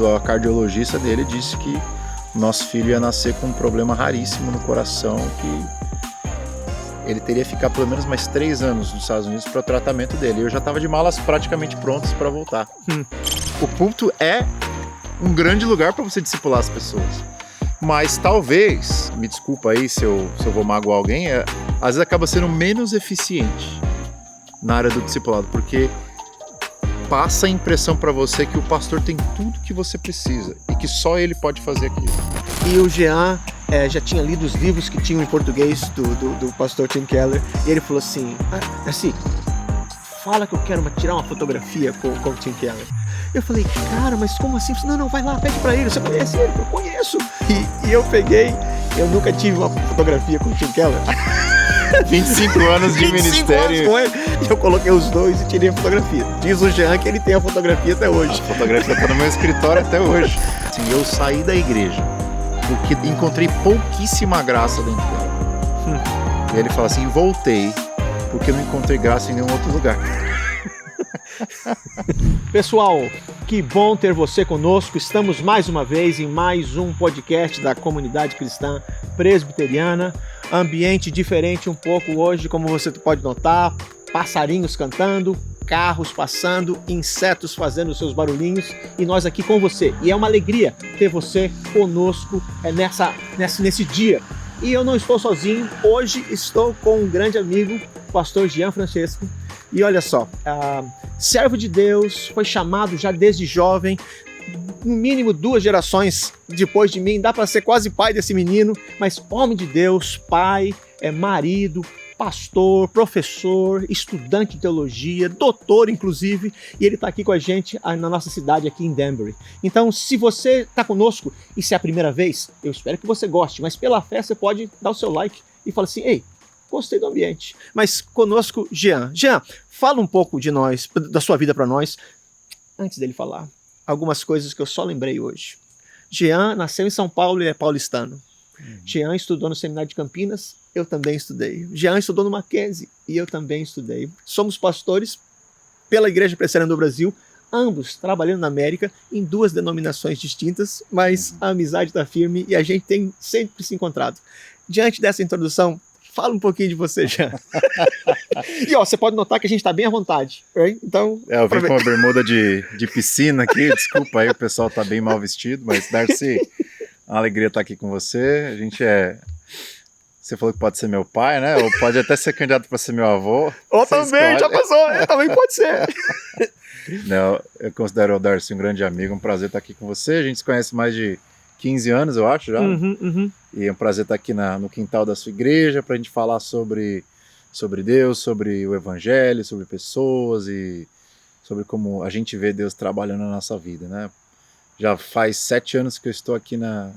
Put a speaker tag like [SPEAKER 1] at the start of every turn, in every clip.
[SPEAKER 1] segundo a cardiologista dele, disse que nosso filho ia nascer com um problema raríssimo no coração, que ele teria que ficar pelo menos mais 3 anos nos Estados Unidos para o tratamento dele. Eu já estava de malas praticamente prontas para voltar. O púlpito é um grande lugar para você discipular as pessoas. Mas talvez, me desculpa aí se eu vou magoar alguém, às vezes acaba sendo menos eficiente na área do discipulado, porque passa a impressão para você que o pastor tem tudo que você precisa e que só ele pode fazer aquilo.
[SPEAKER 2] E o Jean já tinha lido os livros que tinham em português do pastor Tim Keller, e ele falou assim, fala que eu quero tirar uma fotografia com o Tim Keller. Eu falei, cara, mas como assim? Não, vai lá, pede pra ele, você conhece ele? Eu conheço. E eu peguei, eu nunca tive uma fotografia com o Tim Keller.
[SPEAKER 1] 25 anos de
[SPEAKER 2] 25
[SPEAKER 1] ministério.
[SPEAKER 2] anos com ele. E eu coloquei os dois e tirei a fotografia. Diz o Jean que ele tem a fotografia até hoje.
[SPEAKER 1] A fotografia tá no meu escritório até hoje. Assim, eu saí da igreja porque encontrei pouquíssima graça dentro dela. E ele fala assim, voltei porque não encontrei graça em nenhum outro lugar.
[SPEAKER 2] Pessoal, que bom ter você conosco. Estamos mais uma vez em mais um podcast da comunidade cristã presbiteriana. Ambiente diferente um pouco hoje, como você pode notar. Passarinhos cantando, carros passando, insetos fazendo seus barulhinhos e nós aqui com você. E é uma alegria ter você conosco nesse dia. E eu não estou sozinho, hoje estou com um grande amigo, o pastor Jean Francesco. E olha só, servo de Deus, foi chamado já desde jovem, no mínimo 2 gerações depois de mim, dá para ser quase pai desse menino, mas homem de Deus, pai, marido, pastor, professor, estudante de teologia, doutor inclusive, e ele está aqui com a gente na nossa cidade aqui em Danbury. Então, se você está conosco e se é a primeira vez, eu espero que você goste, mas pela fé você pode dar o seu like e falar assim, ei, gostei do ambiente. Mas conosco, Jean. Jean, fala um pouco de nós, da sua vida para nós. Antes dele falar, algumas coisas que eu só lembrei hoje. Jean nasceu em São Paulo e é paulistano. Jean estudou no Seminário de Campinas, eu também estudei. Jean estudou no Mackenzie e eu também estudei. Somos pastores pela Igreja Presbiteriana do Brasil, ambos trabalhando na América em 2 denominações distintas, mas a amizade está firme e a gente tem sempre se encontrado. Diante dessa introdução, fala um pouquinho de você, Jean. E você pode notar que a gente está bem à vontade. Right? Então,
[SPEAKER 1] eu vim com uma bermuda de piscina aqui, desculpa aí, o pessoal está bem mal vestido, mas Darcy, uma alegria estar aqui com você. A gente Você falou que pode ser meu pai, né? Ou pode até ser candidato para ser meu avô.
[SPEAKER 2] Ou também, já passou, também pode ser.
[SPEAKER 1] Não, eu considero o Darcy um grande amigo, um prazer estar aqui com você. A gente se conhece mais de 15 anos, eu acho, já. E é um prazer estar aqui no quintal da sua igreja para a gente falar sobre Deus, sobre o Evangelho, sobre pessoas e sobre como a gente vê Deus trabalhando na nossa vida, né? Já faz 7 anos que eu estou aqui na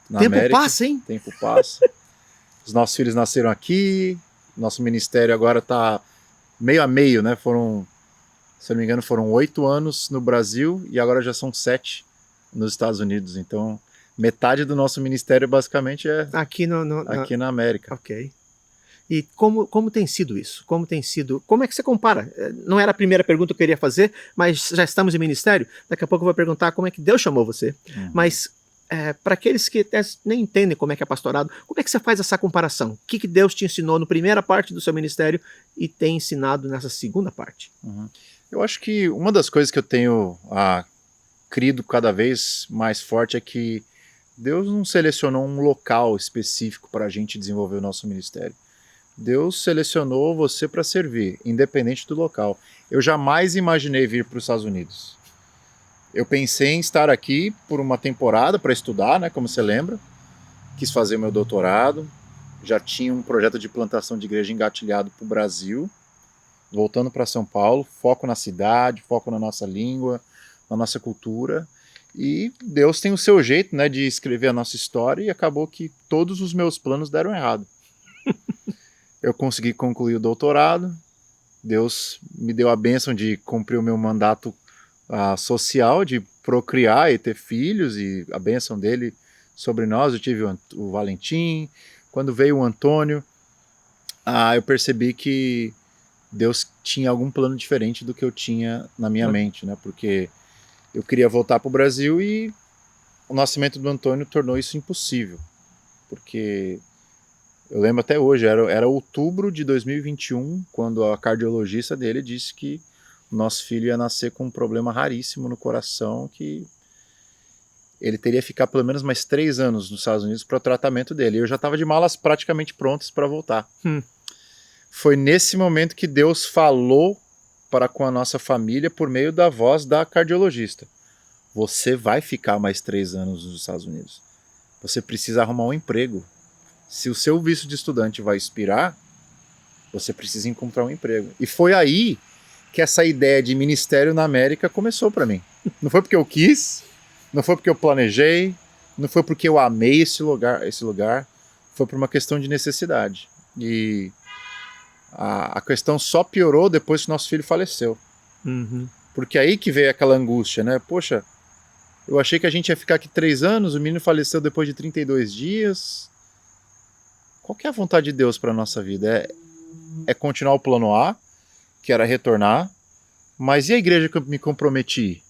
[SPEAKER 2] Tempo
[SPEAKER 1] América.
[SPEAKER 2] Passa, hein?
[SPEAKER 1] Tempo passa. Os nossos filhos nasceram aqui, nosso ministério agora está meio a meio, né? Se eu não me engano, foram 8 anos no Brasil e agora já são 7 nos Estados Unidos. Então, metade do nosso ministério basicamente é aqui na América.
[SPEAKER 2] Ok. E como tem sido isso? Como é que você compara? Não era a primeira pergunta que eu queria fazer, mas já estamos em ministério. Daqui a pouco eu vou perguntar como é que Deus chamou você. Mas para aqueles que até nem entendem como é que é pastorado, como é que você faz essa comparação? O que Deus te ensinou na primeira parte do seu ministério e tem ensinado nessa segunda parte?
[SPEAKER 1] Eu acho que uma das coisas que eu tenho crido cada vez mais forte é que Deus não selecionou um local específico para a gente desenvolver o nosso ministério. Deus selecionou você para servir, independente do local. Eu jamais imaginei vir para os Estados Unidos. Eu pensei em estar aqui por uma temporada para estudar, né, como você lembra. Quis fazer meu doutorado. Já tinha um projeto de plantação de igreja engatilhado para o Brasil. Voltando para São Paulo, foco na cidade, foco na nossa língua, na nossa cultura. E Deus tem o seu jeito, né, de escrever a nossa história e acabou que todos os meus planos deram errado. Eu consegui concluir o doutorado, Deus me deu a bênção de cumprir o meu mandato social, de procriar e ter filhos, e a bênção dele sobre nós. Eu tive o Valentim, quando veio o Antônio, eu percebi que Deus tinha algum plano diferente do que eu tinha na minha mente, né? Porque eu queria voltar para o Brasil e o nascimento do Antônio tornou isso impossível, porque eu lembro até hoje, era outubro de 2021, quando a cardiologista dele disse que o nosso filho ia nascer com um problema raríssimo no coração, que ele teria que ficar pelo menos mais 3 anos nos Estados Unidos para o tratamento dele. Eu já estava de malas praticamente prontas para voltar. Foi nesse momento que Deus falou para com a nossa família por meio da voz da cardiologista. Você vai ficar mais 3 anos nos Estados Unidos. Você precisa arrumar um emprego. Se o seu visto de estudante vai expirar, você precisa encontrar um emprego. E foi aí que essa ideia de ministério na América começou para mim. Não foi porque eu quis, não foi porque eu planejei, não foi porque eu amei esse lugar, foi por uma questão de necessidade. E a questão só piorou depois que nosso filho faleceu. Porque aí que veio aquela angústia, né? Poxa, eu achei que a gente ia ficar aqui 3 anos, o menino faleceu depois de 32 dias. Qual que é a vontade de Deus para a nossa vida? É continuar o plano A, que era retornar, mas e a igreja que eu me comprometi?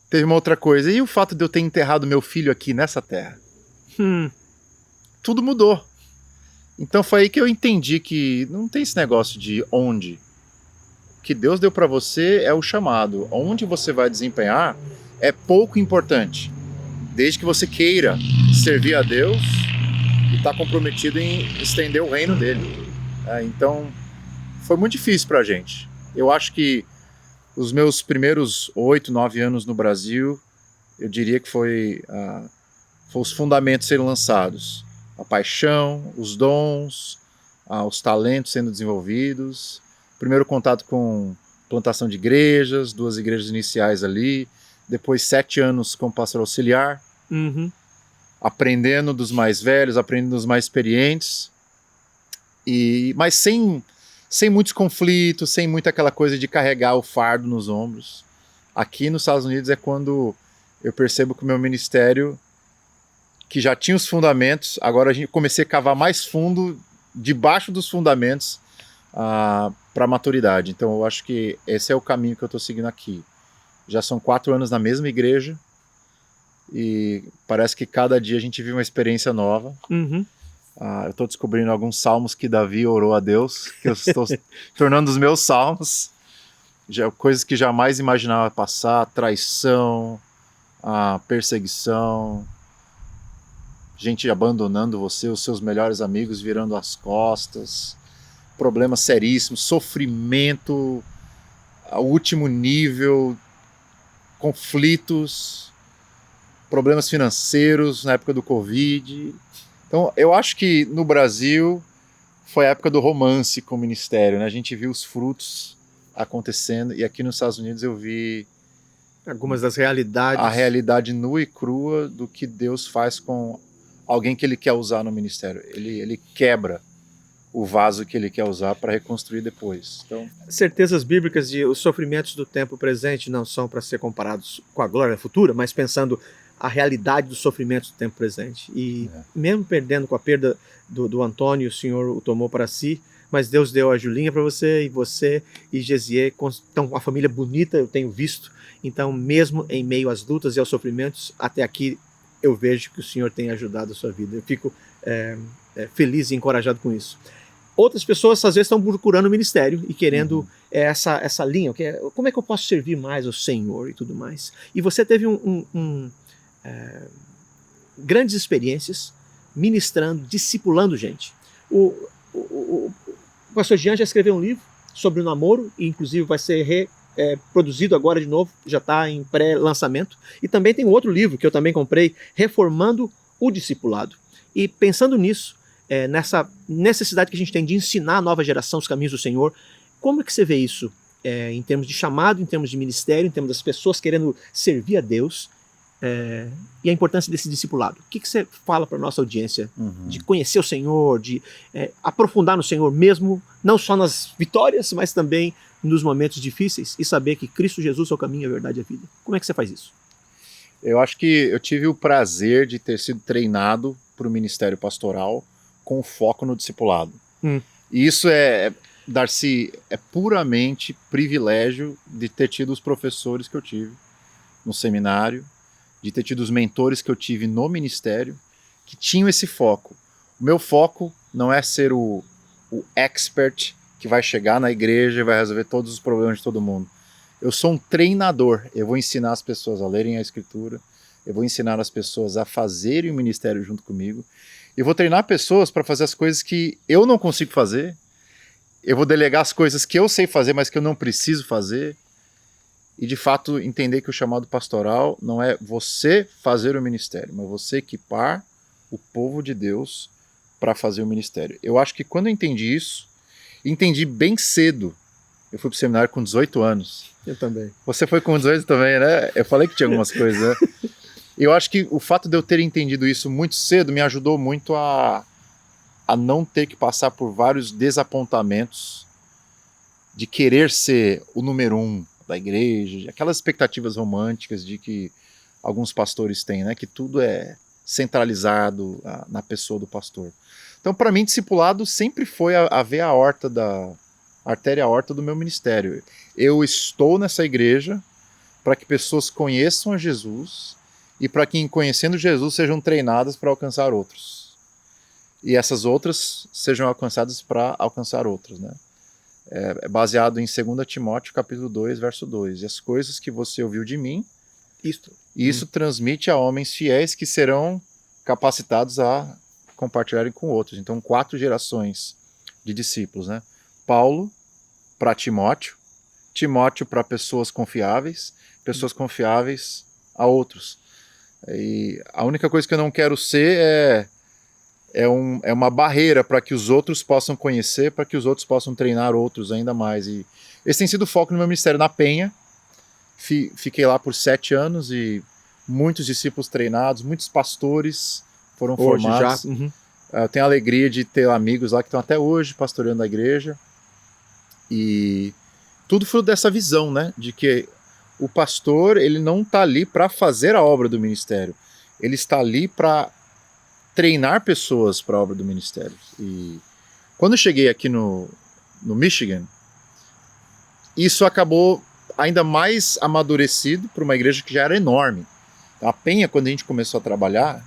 [SPEAKER 1] Teve uma outra coisa, e o fato de eu ter enterrado meu filho aqui nessa terra? Tudo mudou. Então foi aí que eu entendi que não tem esse negócio de onde. O que Deus deu para você é o chamado. Onde você vai desempenhar é pouco importante, desde que você queira servir a Deus e está comprometido em estender o reino dele. Então, foi muito difícil para a gente. Eu acho que os meus primeiros 8, 9 anos no Brasil, eu diria que foi os fundamentos sendo lançados. A paixão, os dons, os talentos sendo desenvolvidos. Primeiro contato com plantação de igrejas, 2 igrejas iniciais ali. Depois 7 anos como pastor auxiliar. Aprendendo dos mais velhos, aprendendo dos mais experientes, mas sem muitos conflitos, sem muita aquela coisa de carregar o fardo nos ombros. Aqui nos Estados Unidos é quando eu percebo que o meu ministério, que já tinha os fundamentos, agora comecei a cavar mais fundo, debaixo dos fundamentos, para a maturidade. Então eu acho que esse é o caminho que eu estou seguindo aqui. Já são 4 anos na mesma igreja, e parece que cada dia a gente vive uma experiência nova. Eu estou descobrindo alguns salmos que Davi orou a Deus, que eu estou tornando os meus salmos. Coisas que jamais imaginava passar: traição, perseguição, gente abandonando você, os seus melhores amigos virando as costas, problemas seríssimos, sofrimento ao último nível, conflitos, problemas financeiros na época do Covid. Então, eu acho que no Brasil foi a época do romance com o ministério, né? A gente viu os frutos acontecendo, e aqui nos Estados Unidos eu vi
[SPEAKER 2] algumas das realidades.
[SPEAKER 1] A realidade nua e crua do que Deus faz com alguém que ele quer usar no ministério. Ele quebra o vaso que ele quer usar para reconstruir depois. Então,
[SPEAKER 2] certezas bíblicas de os sofrimentos do tempo presente não são para ser comparados com a glória futura, mas pensando a realidade dos sofrimentos do tempo presente. E mesmo perdendo com a perda do Antônio, o Senhor o tomou para si, mas Deus deu a Julinha para você e Gesier, então uma família bonita, eu tenho visto. Então, mesmo em meio às lutas e aos sofrimentos, até aqui eu vejo que o Senhor tem ajudado a sua vida. Eu fico feliz e encorajado com isso. Outras pessoas às vezes estão procurando o ministério e querendo essa linha, como é que eu posso servir mais ao Senhor e tudo mais. E você teve grandes experiências ministrando, discipulando gente. O pastor Jean já escreveu um livro sobre o namoro, e inclusive vai ser produzido agora de novo, já está em pré-lançamento. E também tem um outro livro que eu também comprei, Reformando o Discipulado. E pensando nisso, nessa necessidade que a gente tem de ensinar a nova geração os caminhos do Senhor, como é que você vê isso em termos de chamado, em termos de ministério, em termos das pessoas querendo servir a Deus, e a importância desse discipulado? O que você fala para a nossa audiência de conhecer o Senhor, de aprofundar no Senhor mesmo, não só nas vitórias, mas também nos momentos difíceis, e saber que Cristo Jesus é o caminho, a verdade e a vida? Como é que você faz isso?
[SPEAKER 1] Eu acho que eu tive o prazer de ter sido treinado para o ministério pastoral com foco no discipulado. E isso Darcy, é puramente privilégio de ter tido os professores que eu tive no seminário, de ter tido os mentores que eu tive no ministério, que tinham esse foco. O meu foco não é ser o expert que vai chegar na igreja e vai resolver todos os problemas de todo mundo. Eu sou um treinador, eu vou ensinar as pessoas a lerem a Escritura, eu vou ensinar as pessoas a fazerem o ministério junto comigo, eu vou treinar pessoas para fazer as coisas que eu não consigo fazer, eu vou delegar as coisas que eu sei fazer, mas que eu não preciso fazer, e de fato entender que o chamado pastoral não é você fazer o ministério, mas você equipar o povo de Deus para fazer o ministério. Eu acho que quando eu entendi isso, entendi bem cedo. Eu fui pro seminário com 18 anos.
[SPEAKER 2] Eu também.
[SPEAKER 1] Você foi com 18 também, né? Eu falei que tinha algumas coisas, né? Eu acho que o fato de eu ter entendido isso muito cedo me ajudou muito a não ter que passar por vários desapontamentos de querer ser o número 1 da igreja, aquelas expectativas românticas de que alguns pastores têm, né? Que tudo é centralizado na pessoa do pastor. Então, para mim, discipulado sempre foi a ver a artéria aorta do meu ministério. Eu estou nessa igreja para que pessoas conheçam a Jesus e para que, em conhecendo Jesus, sejam treinadas para alcançar outros. E essas outras sejam alcançadas para alcançar outros, né? É baseado em 2 Timóteo, capítulo 2, verso 2. E as coisas que você ouviu de mim, isso transmite a homens fiéis que serão capacitados a compartilharem com outros. Então, 4 gerações de discípulos, né? Paulo para Timóteo, Timóteo para pessoas confiáveis a outros. E a única coisa que eu não quero ser é uma barreira para que os outros possam conhecer, para que os outros possam treinar outros ainda mais. E esse tem sido o foco no meu ministério na Penha. Fiquei lá por 7 anos e muitos discípulos treinados, muitos pastores foram formados.
[SPEAKER 2] Já. Uhum.
[SPEAKER 1] Eu tenho a alegria de ter amigos lá que estão até hoje pastoreando a igreja. E tudo fruto dessa visão, né? De que o pastor, ele não está ali para fazer a obra do ministério. Ele está ali para treinar pessoas para a obra do ministério. E quando eu cheguei aqui no Michigan, isso acabou ainda mais amadurecido para uma igreja que já era enorme. A Penha, quando a gente começou a trabalhar,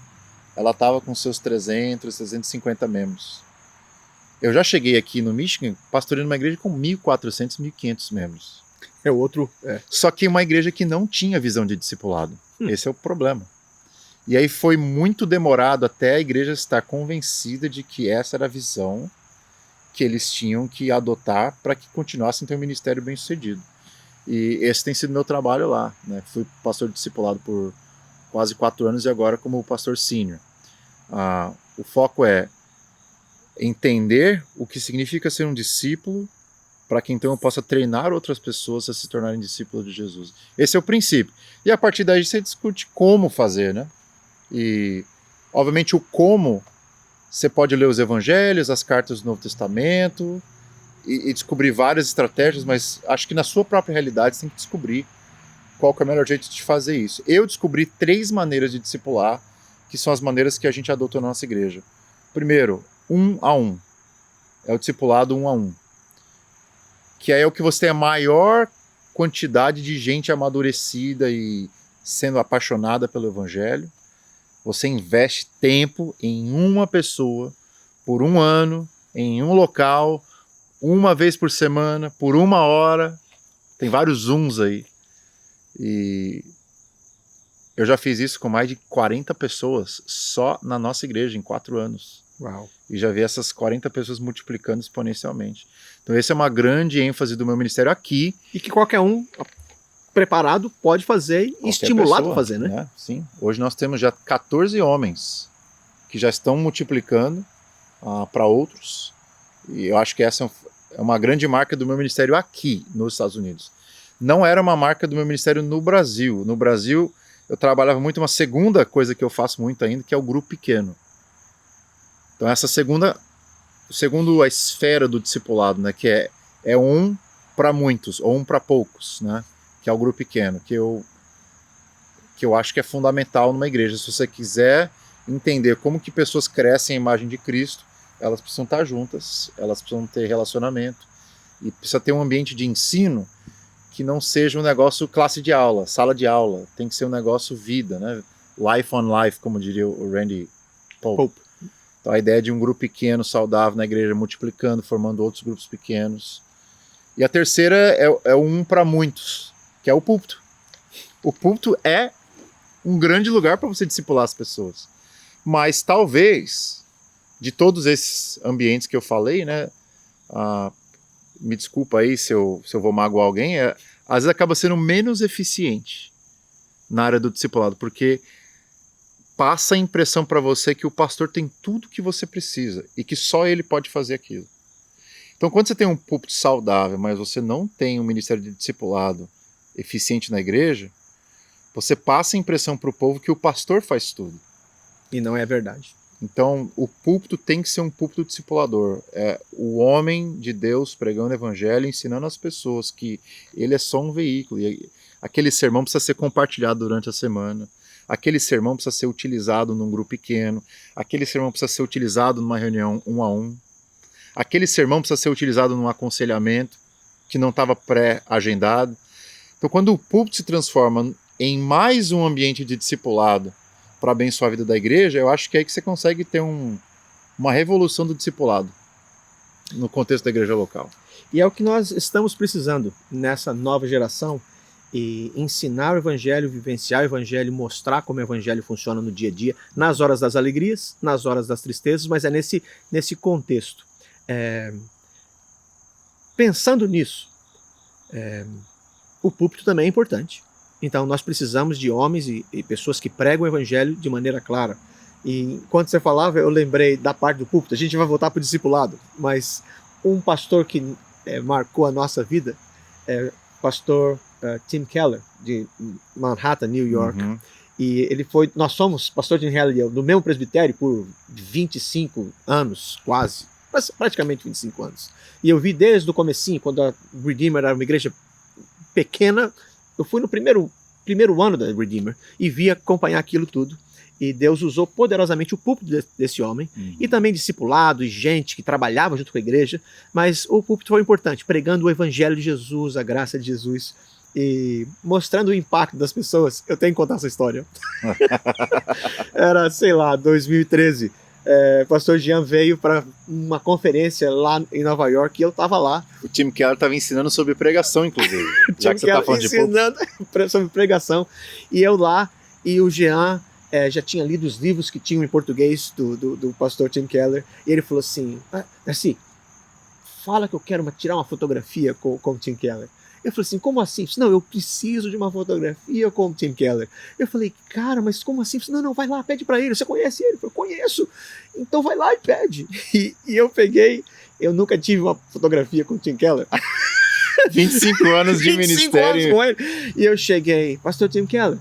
[SPEAKER 1] ela estava com seus 300, 350 membros. Eu já cheguei aqui no Michigan pastoreando uma igreja com 1.400, 1.500 membros.
[SPEAKER 2] É outro.
[SPEAKER 1] Só que uma igreja que não tinha visão de discipulado. Esse é o problema. E aí foi muito demorado até a igreja estar convencida de que essa era a visão que eles tinham que adotar para que continuassem a ter um ministério bem sucedido. E esse tem sido meu trabalho lá, né? Fui pastor discipulado por quase 4 anos e agora como pastor sênior. O foco é entender o que significa ser um discípulo para que então eu possa treinar outras pessoas a se tornarem discípulos de Jesus. Esse é o princípio. E a partir daí você discute como fazer, né? E, obviamente, o como, você pode ler os evangelhos, as cartas do Novo Testamento e descobrir várias estratégias, mas acho que na sua própria realidade você tem que descobrir qual que é o melhor jeito de fazer isso. Eu descobri 3 maneiras de discipular, que são as maneiras que a gente adotou na nossa igreja. Primeiro, 1 a 1. É o discipulado 1 a 1. Que é o que você tem a maior quantidade de gente amadurecida e sendo apaixonada pelo evangelho. Você investe tempo em uma pessoa por 1 ano, em um local, uma vez por semana, por 1 hora. Tem vários Zooms aí. E eu já fiz isso com mais de 40 pessoas só na nossa igreja em 4 anos.
[SPEAKER 2] Uau.
[SPEAKER 1] E já vi essas 40 pessoas multiplicando exponencialmente. Então essa é uma grande ênfase do meu ministério aqui.
[SPEAKER 2] E que qualquer um preparado pode fazer e estimulado a fazer, né?
[SPEAKER 1] Sim. Hoje nós temos já 14 homens que já estão multiplicando para outros. E eu acho que essa é uma grande marca do meu ministério aqui nos Estados Unidos. Não era uma marca do meu ministério no Brasil. No Brasil eu trabalhava muito uma segunda coisa que eu faço muito ainda, que é o grupo pequeno. Então essa segundo a esfera do discipulado, né, que é um para muitos ou um para poucos, né, que é o grupo pequeno, que eu acho que é fundamental numa igreja. Se você quiser entender como que pessoas crescem à imagem de Cristo, elas precisam estar juntas, elas precisam ter relacionamento e precisa ter um ambiente de ensino que não seja um negócio classe de aula, sala de aula. Tem que ser um negócio vida, né? Life on life, como diria o Randy Pope. Então a ideia de um grupo pequeno, saudável na igreja, multiplicando, formando outros grupos pequenos. E a terceira é um para muitos, que é o púlpito. O púlpito é um grande lugar para você discipular as pessoas. Mas talvez, de todos esses ambientes que eu falei, né, me desculpa aí se eu vou magoar alguém, às vezes acaba sendo menos eficiente na área do discipulado, porque passa a impressão para você que o pastor tem tudo que você precisa e que só ele pode fazer aquilo. Então, quando você tem um púlpito saudável, mas você não tem um ministério de discipulado eficiente na igreja, você passa a impressão para o povo que o pastor faz tudo.
[SPEAKER 2] E não é verdade.
[SPEAKER 1] Então, o púlpito tem que ser um púlpito discipulador. É o homem de Deus pregando o evangelho, ensinando as pessoas que ele é só um veículo. E aquele sermão precisa ser compartilhado durante a semana. Aquele sermão precisa ser utilizado num grupo pequeno. Aquele sermão precisa ser utilizado numa reunião 1 a 1. Aquele sermão precisa ser utilizado num aconselhamento que não estava pré-agendado. Então, quando o púlpito se transforma em mais um ambiente de discipulado para abençoar a vida da igreja, eu acho que é aí que você consegue ter uma revolução do discipulado no contexto da igreja local.
[SPEAKER 2] E é o que nós estamos precisando nessa nova geração, e ensinar o evangelho, vivenciar o evangelho, mostrar como o evangelho funciona no dia a dia, nas horas das alegrias, nas horas das tristezas, mas é nesse contexto. Pensando nisso, o púlpito também é importante. Então nós precisamos de homens e pessoas que pregam o evangelho de maneira clara. E enquanto você falava, eu lembrei da parte do púlpito. A gente vai voltar para o discipulado, mas um pastor que marcou a nossa vida é o pastor Tim Keller, de Manhattan, New York.
[SPEAKER 1] Uhum.
[SPEAKER 2] E nós somos, pastor Tim Keller e eu, no mesmo presbitério por 25 anos, quase, mas praticamente 25 anos. E eu vi desde o comecinho, quando a Redeemer era uma igreja pequena. Eu fui no primeiro ano da Redeemer e vi acompanhar aquilo tudo. E Deus usou poderosamente o púlpito desse homem, e também discipulado e gente que trabalhava junto com a igreja, mas o púlpito foi importante, pregando o evangelho de Jesus, a graça de Jesus, e mostrando o impacto das pessoas. Eu tenho que contar essa história. Era, sei lá, 2013. Pastor Jean veio para uma conferência lá em Nova York e eu estava lá.
[SPEAKER 1] O Tim Keller estava ensinando sobre pregação, inclusive. Já que você está falando de púlpito.
[SPEAKER 2] Ensinando sobre pregação. E eu lá, e o Jean já tinha lido os livros que tinham em português do pastor Tim Keller. E ele falou assim, Darcy, fala que eu quero tirar uma fotografia com o Tim Keller. Eu falei assim, como assim? Não, eu preciso de uma fotografia com o Tim Keller. Eu falei, cara, mas como assim? Não, vai lá, pede para ele. Você conhece ele? Eu falei, conheço. Então vai lá e pede. E eu peguei, eu nunca tive uma fotografia com o Tim Keller.
[SPEAKER 1] 25 anos de 25 ministério.
[SPEAKER 2] Anos com ele. E eu cheguei, pastor Tim Keller,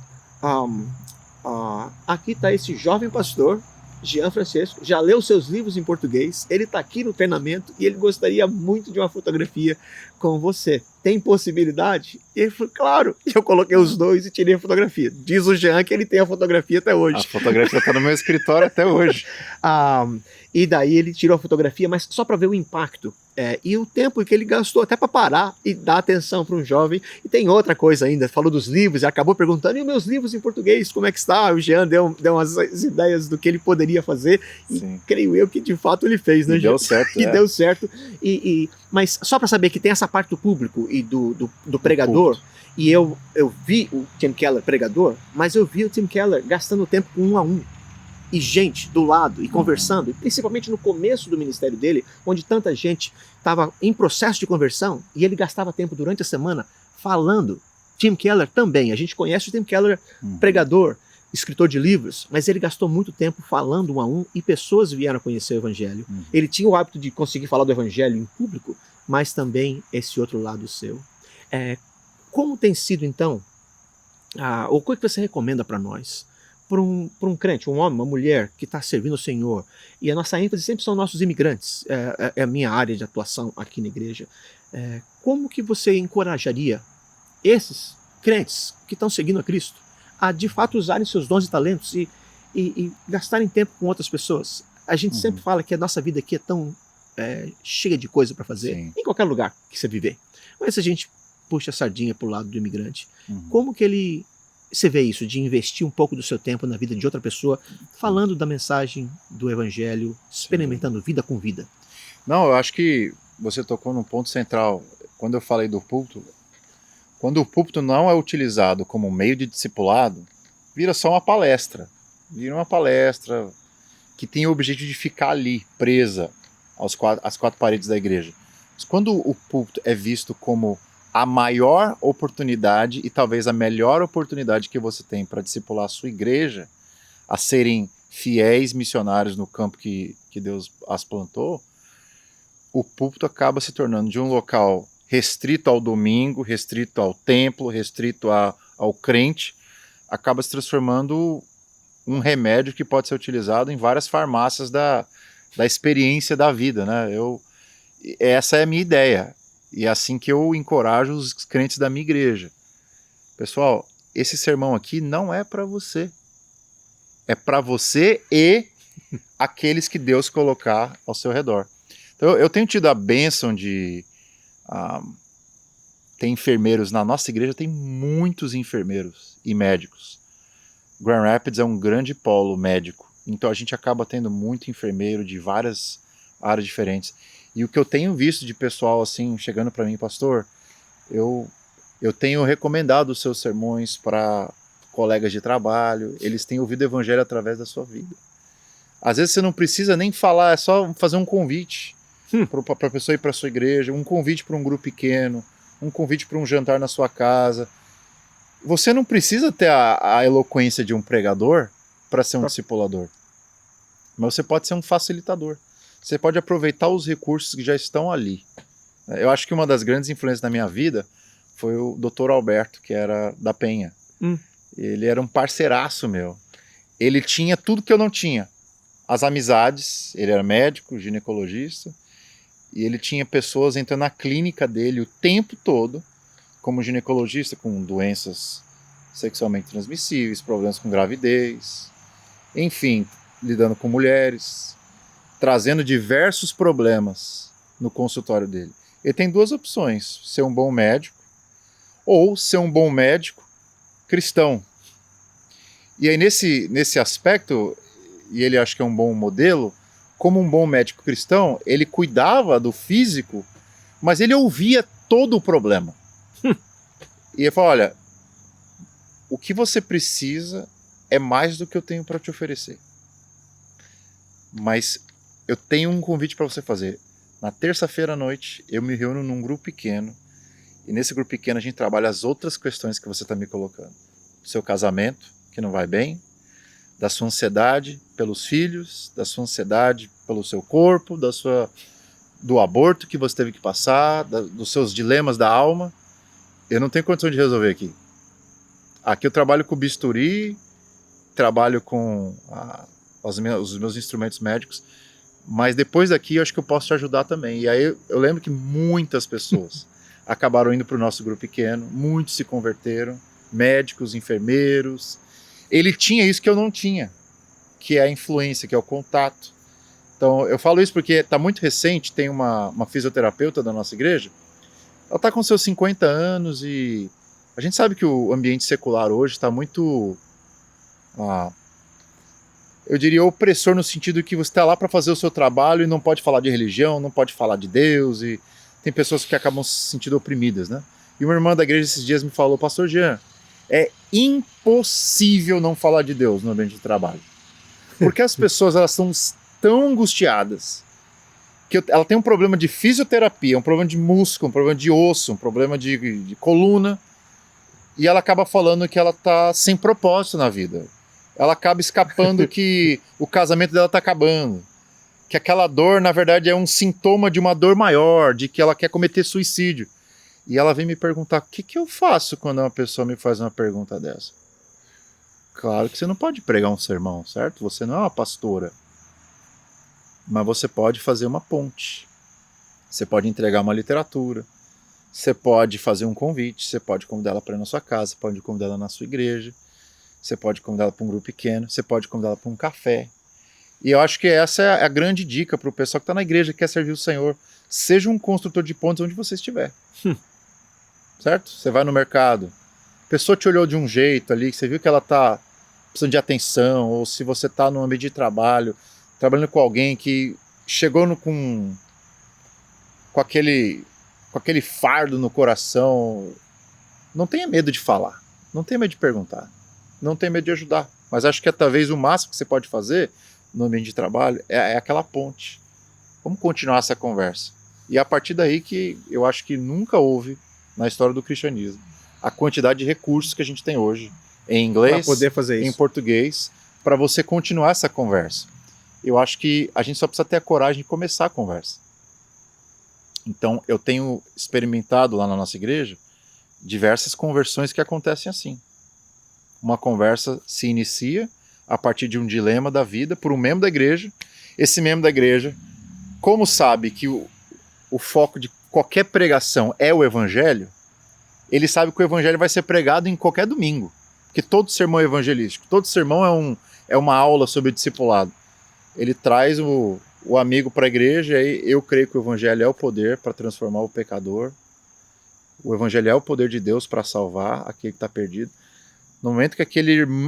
[SPEAKER 2] aqui está esse jovem pastor, Jean Francesco, já leu seus livros em português, ele está aqui no treinamento e ele gostaria muito de uma fotografia com você. Tem possibilidade? E ele falou, claro. E eu coloquei os dois e tirei a fotografia. Diz o Jean que ele tem a fotografia até hoje.
[SPEAKER 1] A fotografia está no meu escritório até hoje.
[SPEAKER 2] E daí ele tirou a fotografia, mas só para ver o impacto. E o tempo que ele gastou até para parar e dar atenção para um jovem. E tem outra coisa ainda, falou dos livros e acabou perguntando, e os meus livros em português, como é que está? O Jean deu umas ideias do que ele poderia fazer. E sim, creio eu que de fato ele fez, né, Jean?
[SPEAKER 1] Deu certo.
[SPEAKER 2] E deu certo. Mas só para saber que tem essa parte do público e do pregador. E eu vi o Tim Keller pregador, mas eu vi o Tim Keller gastando tempo com 1 a 1. E gente do lado, e conversando, e principalmente no começo do ministério dele, onde tanta gente estava em processo de conversão, e ele gastava tempo durante a semana falando. Tim Keller também, a gente conhece o Tim Keller, pregador, escritor de livros, mas ele gastou muito tempo falando 1 a 1, e pessoas vieram a conhecer o evangelho. Ele tinha o hábito de conseguir falar do evangelho em público, mas também esse outro lado seu. Como tem sido então, o que você recomenda para nós? Para um crente, um homem, uma mulher que está servindo o Senhor, e a nossa ênfase sempre são nossos imigrantes, é a minha área de atuação aqui na igreja. Como que você encorajaria esses crentes que estão seguindo a Cristo a de fato usarem seus dons e talentos e gastarem tempo com outras pessoas? A gente sempre fala que a nossa vida aqui é tão cheia de coisa para fazer, sim, em qualquer lugar que você viver. Mas a gente puxa a sardinha pro lado do imigrante.
[SPEAKER 1] Uhum.
[SPEAKER 2] Como que você vê isso, de investir um pouco do seu tempo na vida de outra pessoa, falando da mensagem do evangelho, experimentando vida com vida?
[SPEAKER 1] Não, eu acho que você tocou num ponto central. Quando eu falei do púlpito, quando o púlpito não é utilizado como meio de discipulado, vira só uma palestra. Vira uma palestra que tem o objetivo de ficar ali, presa às quatro paredes da igreja. Mas quando o púlpito é visto como a maior oportunidade e talvez a melhor oportunidade que você tem para discipular a sua igreja a serem fiéis missionários no campo que Deus as plantou, o púlpito acaba se tornando de um local restrito ao domingo, restrito ao templo, restrito ao crente, acaba se transformando um remédio que pode ser utilizado em várias farmácias da experiência da vida, né? Essa é a minha ideia. E é assim que eu encorajo os crentes da minha igreja. Pessoal, esse sermão aqui não é para você. É para você e aqueles que Deus colocar ao seu redor. Então, eu tenho tido a bênção de ter enfermeiros. Na nossa igreja tem muitos enfermeiros e médicos. Grand Rapids é um grande polo médico. Então a gente acaba tendo muito enfermeiro de várias áreas diferentes. E o que eu tenho visto de pessoal assim, chegando para mim, pastor, eu tenho recomendado os seus sermões para colegas de trabalho, eles têm ouvido o evangelho através da sua vida. Às vezes você não precisa nem falar, é só fazer um convite para a pessoa ir para a sua igreja, um convite para um grupo pequeno, um convite para um jantar na sua casa. Você não precisa ter a eloquência de um pregador para ser um discipulador, mas você pode ser um facilitador. Você pode aproveitar os recursos que já estão ali. Eu acho que uma das grandes influências da minha vida foi o Dr. Alberto, que era da Penha. Ele era um parceiraço meu. Ele tinha tudo que eu não tinha. As amizades, ele era médico, ginecologista, e ele tinha pessoas entrando na clínica dele o tempo todo, como ginecologista, com doenças sexualmente transmissíveis, problemas com gravidez, enfim, lidando com mulheres, trazendo diversos problemas no consultório dele. Ele tem duas opções: ser um bom médico ou ser um bom médico cristão. E aí nesse aspecto, e ele acho que é um bom modelo, como um bom médico cristão, ele cuidava do físico, mas ele ouvia todo o problema. E ele falou, olha, o que você precisa é mais do que eu tenho para te oferecer. Mas eu tenho um convite para você fazer. Na terça-feira à noite, eu me reúno num grupo pequeno, e nesse grupo pequeno a gente trabalha as outras questões que você está me colocando. Do seu casamento, que não vai bem, da sua ansiedade pelos filhos, da sua ansiedade pelo seu corpo, do aborto que você teve que passar, dos seus dilemas da alma. Eu não tenho condição de resolver aqui. Aqui eu trabalho com bisturi, trabalho com os meus instrumentos médicos, mas depois daqui eu acho que eu posso te ajudar também. E aí eu lembro que muitas pessoas acabaram indo para o nosso grupo pequeno, muitos se converteram, médicos, enfermeiros. Ele tinha isso que eu não tinha, que é a influência, que é o contato. Então eu falo isso porque está muito recente, tem uma fisioterapeuta da nossa igreja, ela está com seus 50 anos e a gente sabe que o ambiente secular hoje está muito, eu diria, opressor no sentido que você está lá para fazer o seu trabalho e não pode falar de religião, não pode falar de Deus, e tem pessoas que acabam se sentindo oprimidas, né? E uma irmã da igreja esses dias me falou, pastor Jean, é impossível não falar de Deus no ambiente de trabalho. Porque as pessoas elas estão tão angustiadas que ela tem um problema de fisioterapia, um problema de músculo, um problema de osso, um problema de coluna, e ela acaba falando que ela está sem propósito na vida. Ela acaba escapando que o casamento dela está acabando, que aquela dor, na verdade, é um sintoma de uma dor maior, de que ela quer cometer suicídio. E ela vem me perguntar, o que eu faço quando uma pessoa me faz uma pergunta dessa? Claro que você não pode pregar um sermão, certo? Você não é uma pastora. Mas você pode fazer uma ponte. Você pode entregar uma literatura. Você pode fazer um convite. Você pode convidar ela para ir na sua casa. Você pode convidar ela na sua igreja. Você pode convidar ela para um grupo pequeno. Você pode convidar ela para um café. E eu acho que essa é a grande dica para o pessoal que está na igreja, que quer servir o Senhor. Seja um construtor de pontes onde você estiver. certo? Você vai no mercado, a pessoa te olhou de um jeito ali, você viu que ela tá precisando de atenção, ou se você tá no ambiente de trabalho, trabalhando com alguém que chegou com aquele fardo no coração, não tenha medo de falar, não tenha medo de perguntar, não tenha medo de ajudar. Mas acho que talvez o máximo que você pode fazer no ambiente de trabalho é aquela ponte. Vamos continuar essa conversa. E é a partir daí que eu acho que nunca houve na história do cristianismo a quantidade de recursos que a gente tem hoje em inglês,
[SPEAKER 2] para poder fazer
[SPEAKER 1] em
[SPEAKER 2] isso.
[SPEAKER 1] português, para você continuar essa conversa. Eu acho que a gente só precisa ter a coragem de começar a conversa. Então, eu tenho experimentado lá na nossa igreja diversas conversões que acontecem assim. Uma conversa se inicia a partir de um dilema da vida por um membro da igreja. Esse membro da igreja, como sabe que o foco de qualquer pregação é o evangelho, ele sabe que o evangelho vai ser pregado em qualquer domingo. Porque todo sermão é evangelístico, todo sermão é uma aula sobre o discipulado. Ele traz o amigo para a igreja, e eu creio que o evangelho é o poder para transformar o pecador. O evangelho é o poder de Deus para salvar aquele que está perdido. No momento que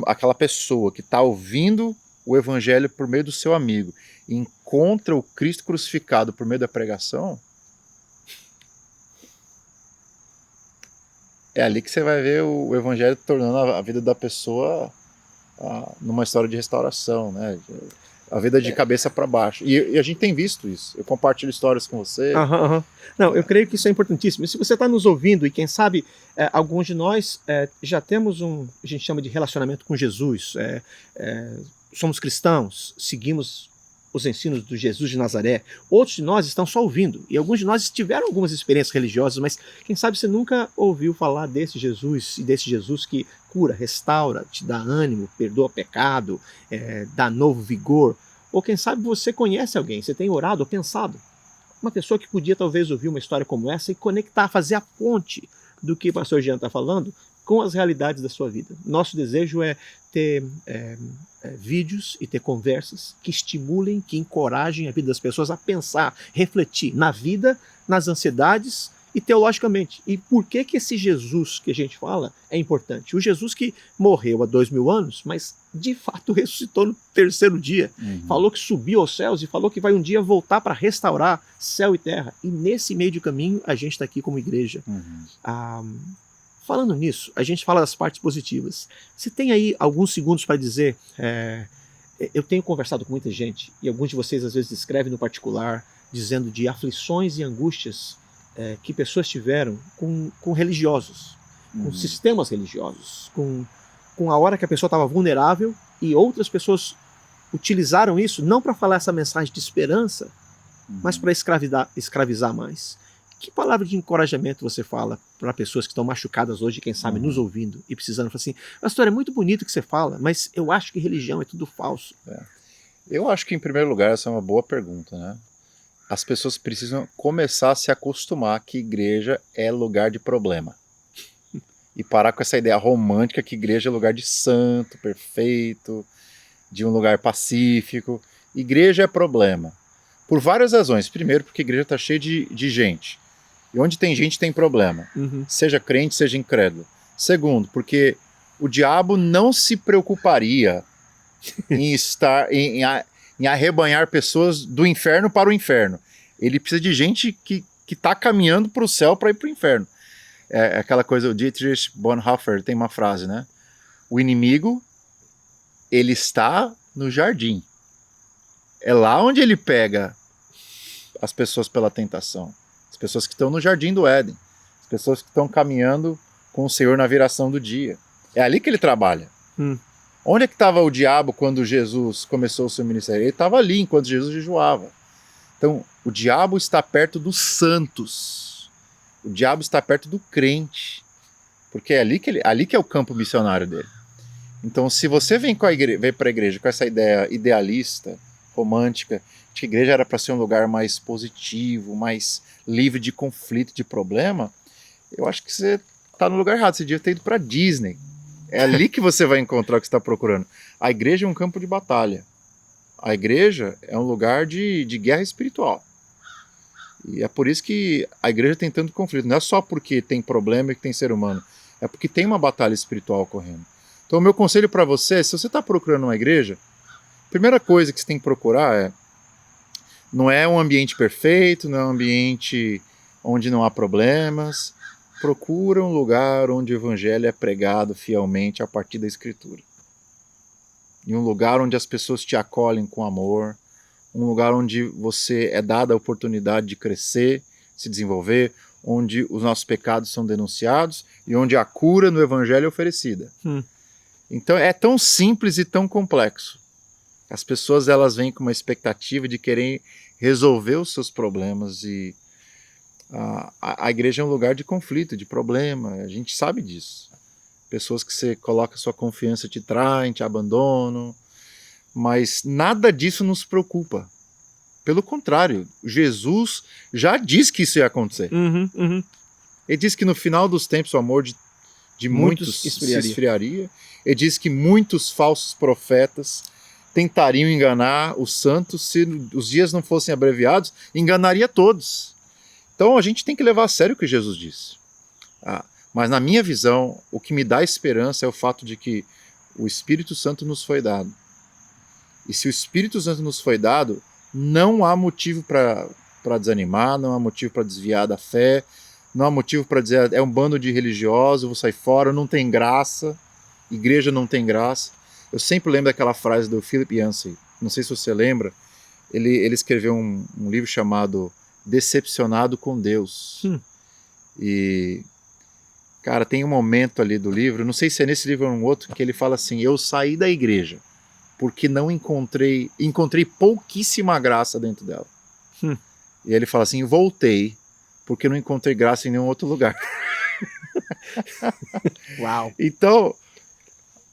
[SPEAKER 1] aquela pessoa que está ouvindo o evangelho por meio do seu amigo encontra o Cristo crucificado por meio da pregação, é ali que você vai ver o evangelho tornando a vida da pessoa numa história de restauração, né? A vida de cabeça para baixo. E a gente tem visto isso. Eu compartilho histórias com você.
[SPEAKER 2] Não, eu creio que isso é importantíssimo. E se você está nos ouvindo, e quem sabe alguns de nós já temos a gente chama de relacionamento com Jesus, somos cristãos, seguimos os ensinos do Jesus de Nazaré. Outros de nós estão só ouvindo. E alguns de nós tiveram algumas experiências religiosas, mas quem sabe você nunca ouviu falar desse Jesus, e desse Jesus que cura, restaura, te dá ânimo, perdoa pecado, dá novo vigor. Ou quem sabe você conhece alguém, você tem orado ou pensado. Uma pessoa que podia talvez ouvir uma história como essa e conectar, fazer a ponte do que o pastor Jean está falando com as realidades da sua vida. Nosso desejo é ter vídeos e ter conversas que estimulem, que encorajem a vida das pessoas a pensar, refletir na vida, nas ansiedades e teologicamente. E por que esse Jesus que a gente fala é importante? O Jesus que morreu há 2000 anos, mas de fato ressuscitou no terceiro dia. Falou que subiu aos céus e falou que vai um dia voltar para restaurar céu e terra. E nesse meio de caminho a gente está aqui como igreja. Falando nisso, a gente fala das partes positivas. Você tem aí alguns segundos para dizer, eu tenho conversado com muita gente, e alguns de vocês às vezes escrevem no particular, dizendo de aflições e angústias que pessoas tiveram com religiosos, com sistemas religiosos, com a hora que a pessoa estava vulnerável, e outras pessoas utilizaram isso não para falar essa mensagem de esperança, mas para escravizar mais. Que palavra de encorajamento você fala para pessoas que estão machucadas hoje, quem sabe nos ouvindo e precisando falar assim, pastor, é muito bonito o que você fala, mas eu acho que religião é tudo falso.
[SPEAKER 1] Eu acho que, em primeiro lugar, essa é uma boa pergunta, né? As pessoas precisam começar a se acostumar que igreja é lugar de problema. E parar com essa ideia romântica que igreja é lugar de santo, perfeito, de um lugar pacífico. Igreja é problema. Por várias razões. Primeiro, porque a igreja está cheia de gente. E onde tem gente, tem problema. Seja crente, seja incrédulo. Segundo, porque o diabo não se preocuparia em arrebanhar pessoas do inferno para o inferno. Ele precisa de gente que está caminhando para o céu para ir para o inferno. É aquela coisa, o Dietrich Bonhoeffer tem uma frase, né? O inimigo, ele está no jardim. É lá onde ele pega as pessoas pela tentação. As pessoas que estão no jardim do Éden. As pessoas que estão caminhando com o Senhor na viração do dia. É ali que ele trabalha. Onde é que estava o diabo quando Jesus começou o seu ministério? Ele estava ali enquanto Jesus jejuava. Então, o diabo está perto dos santos. O diabo está perto do crente. Porque é ali que é o campo missionário dele. Então, se você vem para a igreja com essa ideia idealista, romântica, de que a igreja era para ser um lugar mais positivo, mais livre de conflito, de problema, eu acho que você está no lugar errado. Você devia ter ido para Disney. É ali que você vai encontrar o que você está procurando. A igreja é um campo de batalha. A igreja é um lugar de guerra espiritual. E é por isso que a igreja tem tanto conflito. Não é só porque tem problema e que tem ser humano. É porque tem uma batalha espiritual ocorrendo. Então o meu conselho para você é, se você está procurando uma igreja, a primeira coisa que você tem que procurar não é um ambiente perfeito, não é um ambiente onde não há problemas. Procura um lugar onde o evangelho é pregado fielmente a partir da escritura. Em um lugar onde as pessoas te acolhem com amor, um lugar onde você é dada a oportunidade de crescer, se desenvolver, onde os nossos pecados são denunciados e onde a cura no evangelho é oferecida. Então é tão simples e tão complexo. As pessoas elas vêm com uma expectativa de querer resolver os seus problemas e a igreja é um lugar de conflito, de problema, a gente sabe disso. Pessoas que você coloca sua confiança te traem, te abandonam, mas nada disso nos preocupa. Pelo contrário, Jesus já disse que isso ia acontecer. Ele disse que no final dos tempos o amor de muitos se esfriaria. Ele disse que muitos falsos profetas tentariam enganar os santos, se os dias não fossem abreviados, enganaria todos. Então a gente tem que levar a sério o que Jesus disse. Mas na minha visão, o que me dá esperança é o fato de que o Espírito Santo nos foi dado. E se o Espírito Santo nos foi dado, não há motivo para desanimar, não há motivo para desviar da fé, não há motivo para dizer é um bando de religiosos, vou sair fora, não tem graça, igreja não tem graça. Eu sempre lembro daquela frase do Philip Yancey, não sei se você lembra, ele escreveu um livro chamado Decepcionado com Deus. E, cara, tem um momento ali do livro, não sei se é nesse livro ou um outro, que ele fala assim, eu saí da igreja porque não encontrei pouquíssima graça dentro dela. E ele fala assim, voltei porque não encontrei graça em nenhum outro lugar.
[SPEAKER 2] Uau!
[SPEAKER 1] Então,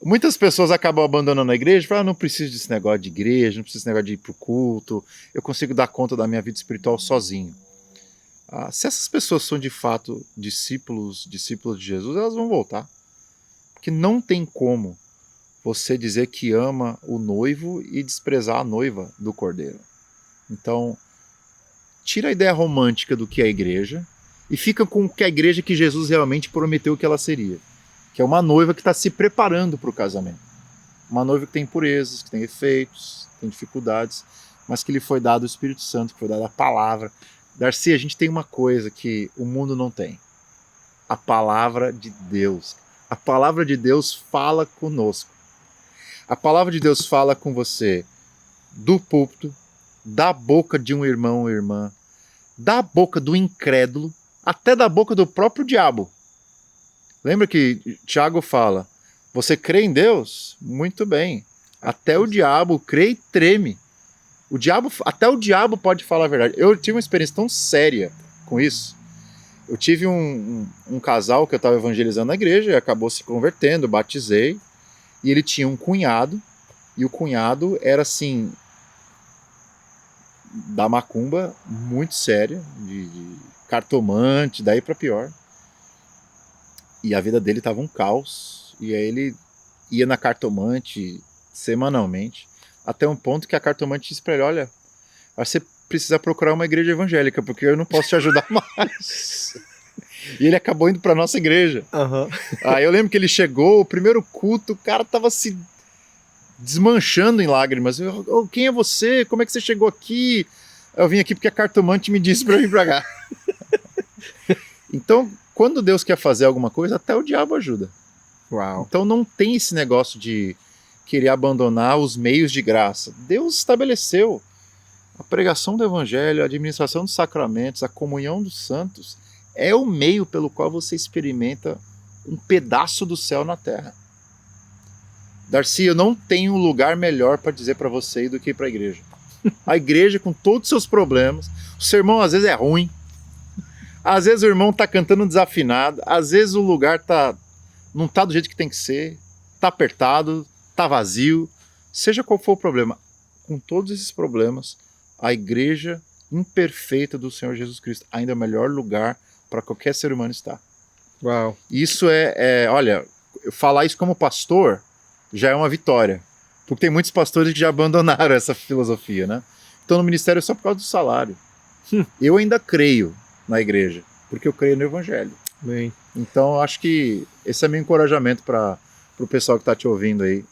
[SPEAKER 1] muitas pessoas acabam abandonando a igreja e falam, não preciso desse negócio de igreja, não preciso desse negócio de ir pro culto, eu consigo dar conta da minha vida espiritual sozinho. Se essas pessoas são de fato discípulos de Jesus, elas vão voltar. Porque não tem como você dizer que ama o noivo e desprezar a noiva do cordeiro. Então, tira a ideia romântica do que é a igreja e fica com o que a igreja que Jesus realmente prometeu que ela seria. Que é uma noiva que está se preparando para o casamento. Uma noiva que tem impurezas, que tem efeitos, tem dificuldades, mas que lhe foi dado o Espírito Santo, que foi dada a palavra. Darcy, a gente tem uma coisa que o mundo não tem. A palavra de Deus. A palavra de Deus fala conosco. A palavra de Deus fala com você do púlpito, da boca de um irmão ou irmã, da boca do incrédulo, até da boca do próprio diabo. Lembra que Tiago fala, você crê em Deus? Muito bem. Até o diabo crê e treme. Até o diabo pode falar a verdade. Eu tive uma experiência tão séria com isso. Eu tive um casal que eu estava evangelizando na igreja e acabou se convertendo, batizei. E ele tinha um cunhado, e o cunhado era assim, da macumba, muito séria, de cartomante, daí para pior. E a vida dele estava um caos, e aí ele ia na cartomante semanalmente, até um ponto que a cartomante disse para ele, olha, você precisa procurar uma igreja evangélica, porque eu não posso te ajudar mais. E ele acabou indo para nossa igreja. Aí eu lembro que ele chegou, o primeiro culto, o cara tava se desmanchando em lágrimas. Quem é você? Como é que você chegou aqui? Eu vim aqui porque a cartomante me disse para vir para cá. Então, quando Deus quer fazer alguma coisa, até o diabo ajuda.
[SPEAKER 2] Uau.
[SPEAKER 1] Então não tem esse negócio de querer abandonar os meios de graça. Deus estabeleceu a pregação do evangelho, a administração dos sacramentos, a comunhão dos santos, é o meio pelo qual você experimenta um pedaço do céu na terra. Darcy, eu não tenho um lugar melhor para dizer para você ir do que ir para a igreja. A igreja, com todos os seus problemas, o sermão às vezes é ruim, às vezes o irmão está cantando desafinado, às vezes o lugar não está do jeito que tem que ser, está apertado, está vazio, seja qual for o problema. Com todos esses problemas, a igreja imperfeita do Senhor Jesus Cristo ainda é o melhor lugar para qualquer ser humano estar.
[SPEAKER 2] Uau.
[SPEAKER 1] Isso olha, falar isso como pastor já é uma vitória, porque tem muitos pastores que já abandonaram essa filosofia, né? Então no ministério é só por causa do salário. Eu ainda creio na igreja, porque eu creio no evangelho.
[SPEAKER 2] Bem.
[SPEAKER 1] Então, eu acho que esse é meu encorajamento para o pessoal que está te ouvindo aí.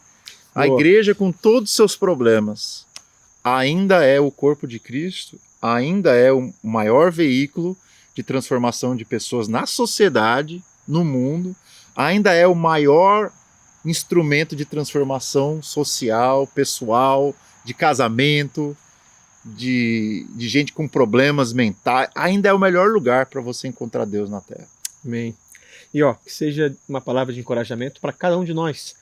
[SPEAKER 1] A
[SPEAKER 2] Boa.
[SPEAKER 1] igreja, com todos os seus problemas, ainda é o corpo de Cristo, ainda é o maior veículo de transformação de pessoas na sociedade, no mundo, ainda é o maior instrumento de transformação social, pessoal, de casamento, de gente com problemas mentais. Ainda é o melhor lugar para você encontrar Deus na Terra.
[SPEAKER 2] Amém. E que seja uma palavra de encorajamento para cada um de nós,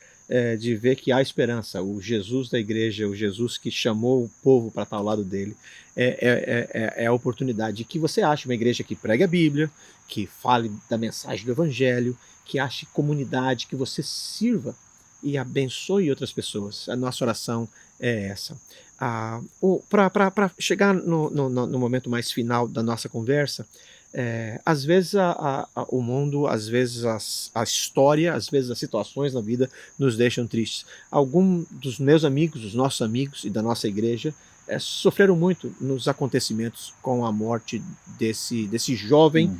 [SPEAKER 2] de ver que há esperança. O Jesus da igreja, o Jesus que chamou o povo para estar ao lado dele, é a oportunidade que você ache uma igreja que pregue a Bíblia, que fale da mensagem do Evangelho, que ache comunidade, que você sirva e abençoe outras pessoas. A nossa oração é essa. Para chegar no momento mais final da nossa conversa, às vezes o mundo, às vezes a história, às vezes as situações na vida nos deixam tristes. Alguns dos meus amigos, dos nossos amigos e da nossa igreja sofreram muito nos acontecimentos com a morte desse jovem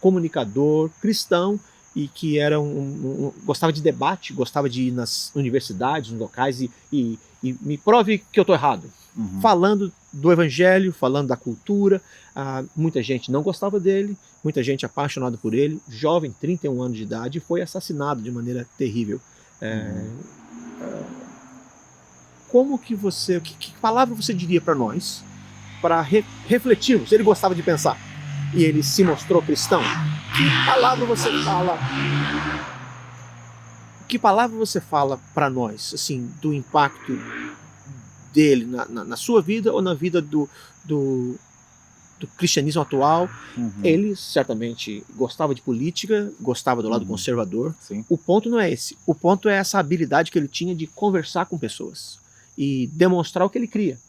[SPEAKER 2] comunicador cristão e que era gostava de debate, gostava de ir nas universidades, nos locais e me prove que eu estou errado. Falando do evangelho, falando da cultura. Muita gente não gostava dele, muita gente apaixonada por ele, jovem, 31 anos de idade, foi assassinado de maneira terrível. Como que você, que palavra você diria para nós, para refletirmos? Ele gostava de pensar e ele se mostrou cristão. Que palavra você fala? Que palavra você fala para nós, assim, do impacto dele na sua vida ou na vida do cristianismo atual? Ele certamente gostava de política, gostava do lado conservador.
[SPEAKER 1] Sim.
[SPEAKER 2] O ponto não é esse. O ponto é essa habilidade que ele tinha de conversar com pessoas e demonstrar o que ele cria.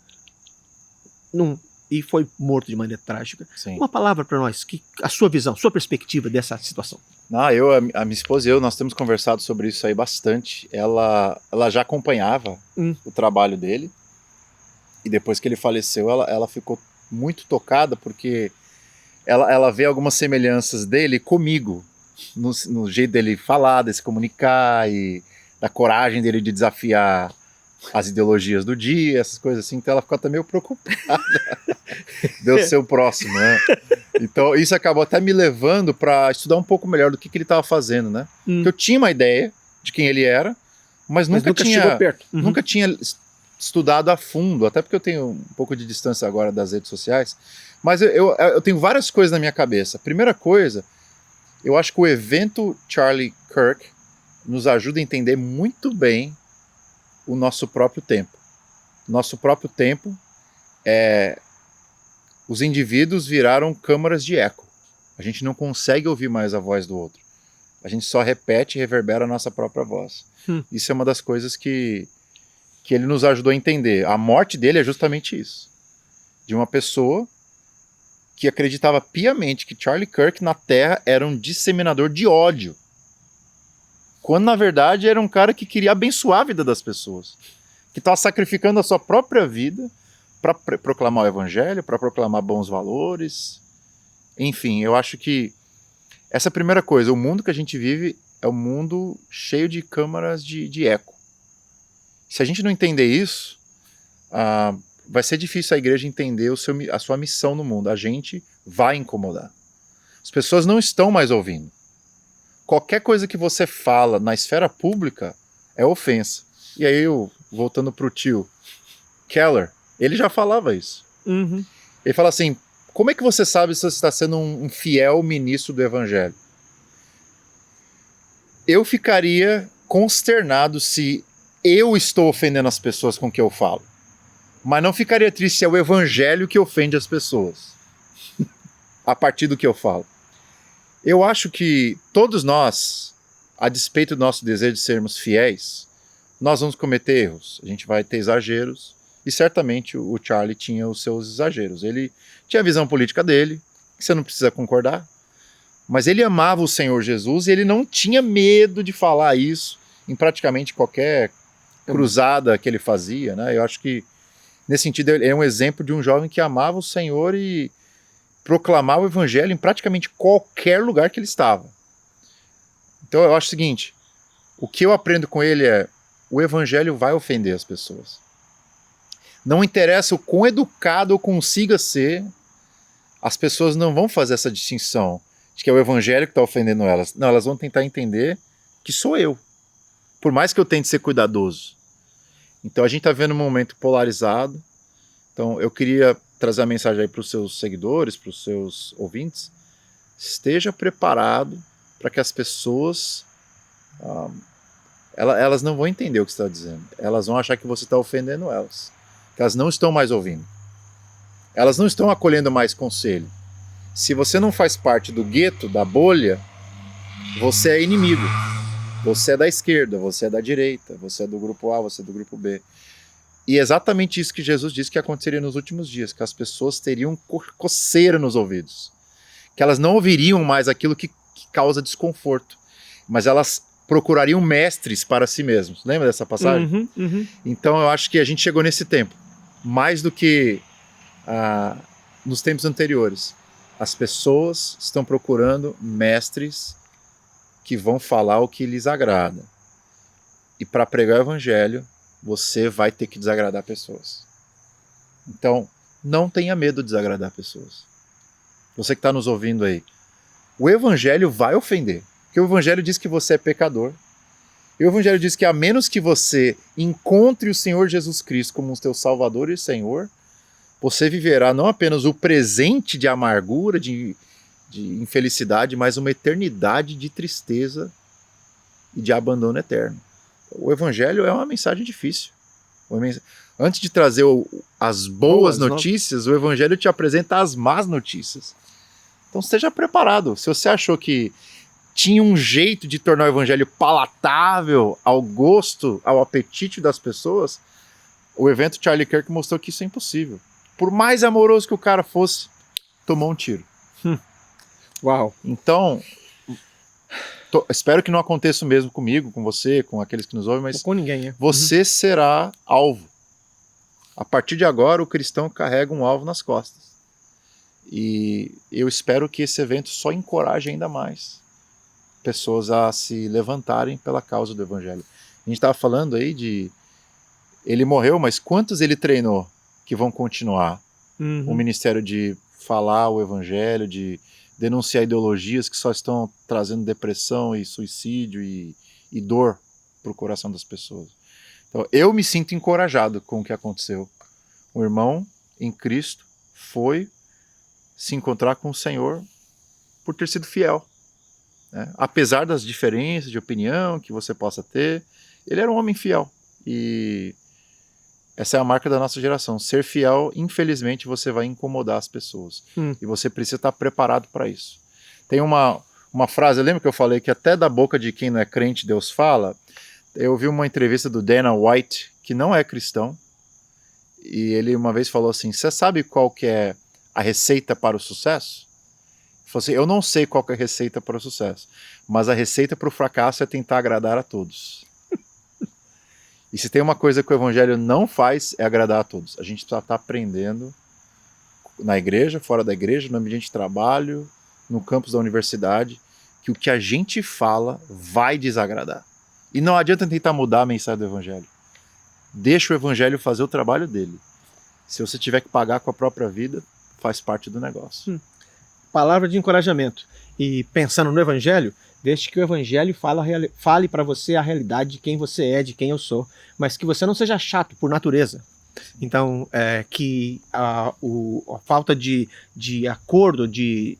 [SPEAKER 2] E foi morto de maneira trágica.
[SPEAKER 1] Sim.
[SPEAKER 2] Uma palavra para nós, a sua visão, sua perspectiva dessa situação.
[SPEAKER 1] A minha esposa e eu, nós temos conversado sobre isso aí bastante. Ela já acompanhava o trabalho dele. E depois que ele faleceu, ela ficou muito tocada, porque ela vê algumas semelhanças dele comigo, no jeito dele falar, de se comunicar, e da coragem dele de desafiar as ideologias do dia, essas coisas assim. Então ela ficou até meio preocupada de eu ser o próximo, né? Então isso acabou até me levando para estudar um pouco melhor do que ele estava fazendo, né? Porque eu tinha uma ideia de quem ele era, mas nunca
[SPEAKER 2] chegou perto.
[SPEAKER 1] Nunca tinha estudado a fundo, até porque eu tenho um pouco de distância agora das redes sociais, mas eu tenho várias coisas na minha cabeça. Primeira coisa, eu acho que o evento Charlie Kirk nos ajuda a entender muito bem o nosso próprio tempo. Nosso próprio tempo, os indivíduos viraram câmaras de eco. A gente não consegue ouvir mais a voz do outro. A gente só repete e reverbera a nossa própria voz. Isso é uma das coisas que ele nos ajudou a entender. A morte dele é justamente isso. De uma pessoa que acreditava piamente que Charlie Kirk na Terra era um disseminador de ódio. Quando na verdade era um cara que queria abençoar a vida das pessoas. Que estava sacrificando a sua própria vida para proclamar o evangelho, para proclamar bons valores. Enfim, eu acho que essa é a primeira coisa. O mundo que a gente vive é um mundo cheio de câmaras de eco. Se a gente não entender isso, vai ser difícil a igreja entender a sua missão no mundo. A gente vai incomodar. As pessoas não estão mais ouvindo. Qualquer coisa que você fala na esfera pública é ofensa. E aí, voltando para o tio Keller, ele já falava isso. Ele fala assim, como é que você sabe se você está sendo um fiel ministro do evangelho? Eu ficaria consternado se eu estou ofendendo as pessoas com o que eu falo. Mas não ficaria triste se é o evangelho que ofende as pessoas. A partir do que eu falo. Eu acho que todos nós, a despeito do nosso desejo de sermos fiéis, nós vamos cometer erros. A gente vai ter exageros. E certamente o Charlie tinha os seus exageros. Ele tinha a visão política dele, que você não precisa concordar. Mas ele amava o Senhor Jesus e ele não tinha medo de falar isso em praticamente qualquer cruzada que ele fazia, né? Eu acho que, nesse sentido, ele é um exemplo de um jovem que amava o Senhor e proclamar o evangelho em praticamente qualquer lugar que ele estava. Então eu acho o seguinte, o que eu aprendo com ele é, o evangelho vai ofender as pessoas. Não interessa o quão educado eu consiga ser, as pessoas não vão fazer essa distinção de que é o evangelho que está ofendendo elas. Não, elas vão tentar entender que sou eu, por mais que eu tente ser cuidadoso. Então a gente está vendo um momento polarizado. Então eu queria trazer a mensagem aí para os seus seguidores, para os seus ouvintes. Esteja preparado para que as pessoas, elas não vão entender o que você está dizendo. Elas vão achar que você está ofendendo elas, que elas não estão mais ouvindo. Elas não estão acolhendo mais conselho. Se você não faz parte do gueto, da bolha, você é inimigo. Você é da esquerda, você é da direita, você é do grupo A, você é do grupo B. E é exatamente isso que Jesus disse que aconteceria nos últimos dias, que as pessoas teriam coceira nos ouvidos, que elas não ouviriam mais aquilo que causa desconforto, mas elas procurariam mestres para si mesmos. Lembra dessa passagem? Então eu acho que a gente chegou nesse tempo, mais do que nos tempos anteriores. As pessoas estão procurando mestres que vão falar o que lhes agrada. E para pregar o evangelho, você vai ter que desagradar pessoas. Então, não tenha medo de desagradar pessoas. Você que está nos ouvindo aí, o evangelho vai ofender. Porque o evangelho diz que você é pecador. E o evangelho diz que a menos que você encontre o Senhor Jesus Cristo como o teu Salvador e Senhor, você viverá não apenas o presente de amargura, de infelicidade, mas uma eternidade de tristeza e de abandono eterno. O evangelho é uma mensagem difícil. Antes de trazer as boas notícias, o evangelho te apresenta as más notícias. Então esteja preparado. Se você achou que tinha um jeito de tornar o evangelho palatável ao gosto, ao apetite das pessoas, o evento Charlie Kirk mostrou que isso é impossível. Por mais amoroso que o cara fosse, tomou um tiro.
[SPEAKER 2] Uau!
[SPEAKER 1] Então, espero que não aconteça o mesmo comigo, com você, com aqueles que nos ouvem, mas
[SPEAKER 2] com ninguém,
[SPEAKER 1] você será alvo. A partir de agora, o cristão carrega um alvo nas costas. E eu espero que esse evento só encoraje ainda mais pessoas a se levantarem pela causa do evangelho. A gente estava falando aí de... Ele morreu, mas quantos ele treinou que vão continuar? O ministério de falar o evangelho, de denunciar ideologias que só estão trazendo depressão e suicídio e dor para o coração das pessoas. Então, eu me sinto encorajado com o que aconteceu. O irmão em Cristo foi se encontrar com o Senhor por ter sido fiel. Né? Apesar das diferenças de opinião que você possa ter, ele era um homem fiel. E essa é a marca da nossa geração. Ser fiel, infelizmente, você vai incomodar as pessoas. E você precisa estar preparado para isso. Tem uma frase, lembra que eu falei que até da boca de quem não é crente Deus fala? Eu ouvi uma entrevista do Dana White, que não é cristão, e ele uma vez falou assim, você sabe qual que é a receita para o sucesso? Ele falou assim, eu não sei qual que é a receita para o sucesso, mas a receita para o fracasso é tentar agradar a todos. E se tem uma coisa que o evangelho não faz, é agradar a todos. A gente precisa estar aprendendo na igreja, fora da igreja, no ambiente de trabalho, no campus da universidade, que o que a gente fala vai desagradar. E não adianta tentar mudar a mensagem do evangelho. Deixa o evangelho fazer o trabalho dele. Se você tiver que pagar com a própria vida, faz parte do negócio.
[SPEAKER 2] Palavra de encorajamento. E pensando no evangelho, deixe que o evangelho fale para você a realidade de quem você é, de quem eu sou, mas que você não seja chato por natureza. Então, que a falta de acordo, de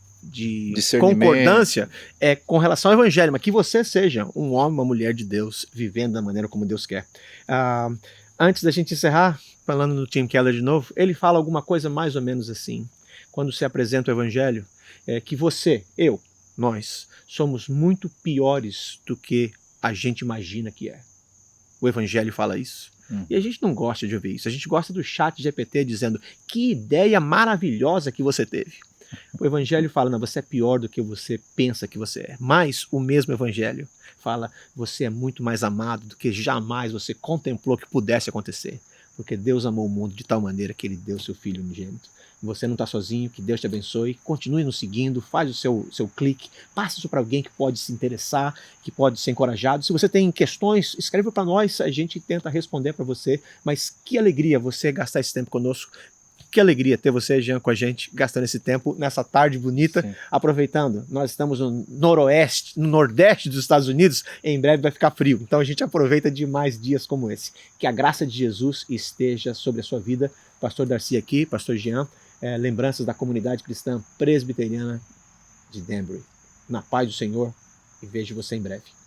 [SPEAKER 2] concordância é com relação ao evangelho, mas que você seja um homem, uma mulher de Deus, vivendo da maneira como Deus quer. Antes da gente encerrar, falando no Tim Keller de novo, ele fala alguma coisa mais ou menos assim, quando se apresenta o evangelho, que você, eu, nós, somos muito piores do que a gente imagina que é. O evangelho fala isso. E a gente não gosta de ouvir isso. A gente gosta do chat GPT dizendo que ideia maravilhosa que você teve. O evangelho fala, não, você é pior do que você pensa que você é. Mas o mesmo evangelho fala, você é muito mais amado do que jamais você contemplou que pudesse acontecer. porque Deus amou o mundo de tal maneira que Ele deu seu Filho unigênito. Você não está sozinho, que Deus te abençoe, continue nos seguindo, faz o seu clique, passe isso para alguém que pode se interessar, que pode ser encorajado. Se você tem questões, escreva para nós, a gente tenta responder para você, mas que alegria você gastar esse tempo conosco. Que alegria ter você, Jean, com a gente, gastando esse tempo nessa tarde bonita, sim, aproveitando. Nós estamos no nordeste dos Estados Unidos, em breve vai ficar frio, então a gente aproveita demais dias como esse. Que a graça de Jesus esteja sobre a sua vida. Pastor Darcy aqui, Pastor Jean, lembranças da comunidade cristã presbiteriana de Danbury. Na paz do Senhor e vejo você em breve.